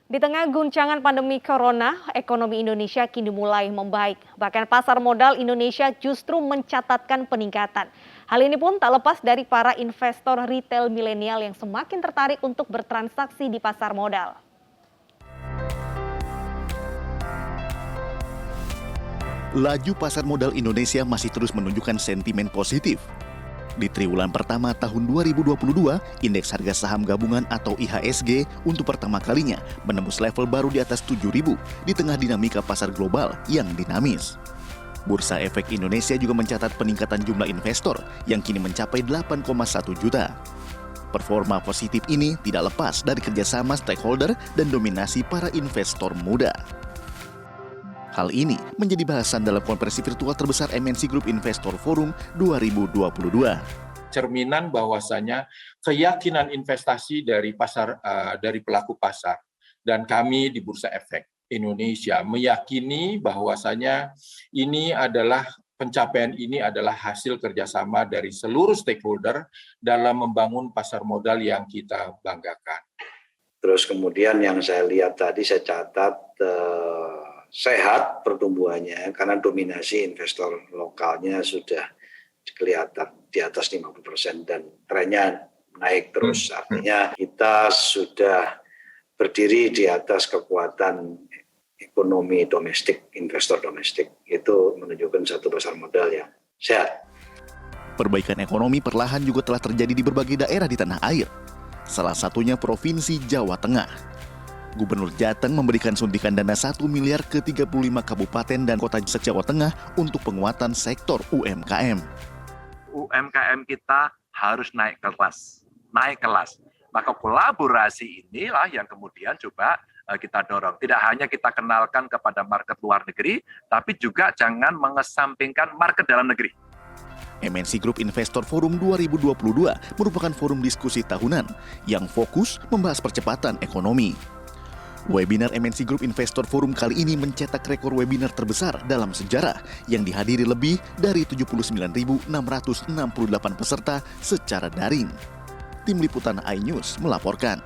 Di tengah guncangan pandemi corona, ekonomi Indonesia kini mulai membaik. Bahkan pasar modal Indonesia justru mencatatkan peningkatan. Hal ini pun tak lepas dari para investor retail milenial yang semakin tertarik untuk bertransaksi di pasar modal. Laju pasar modal Indonesia masih terus menunjukkan sentimen positif. Di triwulan pertama tahun 2022, indeks harga saham gabungan atau IHSG untuk pertama kalinya menembus level baru di atas 7.000 di tengah dinamika pasar global yang dinamis. Bursa Efek Indonesia juga mencatat peningkatan jumlah investor yang kini mencapai 8,1 juta. Performa positif ini tidak lepas dari kerjasama stakeholder dan dominasi para investor muda. Hal ini menjadi bahasan dalam konferensi virtual terbesar MNC Group Investor Forum 2022. Cerminan bahwasanya keyakinan investasi dari pelaku pasar dan kami di Bursa Efek Indonesia meyakini bahwasanya pencapaian ini adalah hasil kerjasama dari seluruh stakeholder dalam membangun pasar modal yang kita banggakan. Terus kemudian yang saya lihat tadi saya catat sehat pertumbuhannya karena dominasi investor lokalnya sudah kelihatan di atas 50% dan trennya naik terus. Artinya kita sudah berdiri di atas kekuatan ekonomi domestik, investor domestik. Itu menunjukkan satu pasar modal yang sehat. Perbaikan ekonomi perlahan juga telah terjadi di berbagai daerah di tanah air. Salah satunya Provinsi Jawa Tengah. Gubernur Jateng memberikan suntikan dana 1 miliar ke 35 kabupaten dan kota se-Jawa Tengah untuk penguatan sektor UMKM. UMKM kita harus naik kelas. Maka kolaborasi inilah yang kemudian coba kita dorong. Tidak hanya kita kenalkan kepada market luar negeri, tapi juga jangan mengesampingkan market dalam negeri. MNC Group Investor Forum 2022 merupakan forum diskusi tahunan yang fokus membahas percepatan ekonomi. Webinar MNC Group Investor Forum kali ini mencetak rekor webinar terbesar dalam sejarah yang dihadiri lebih dari 79.668 peserta secara daring. Tim Liputan iNews melaporkan.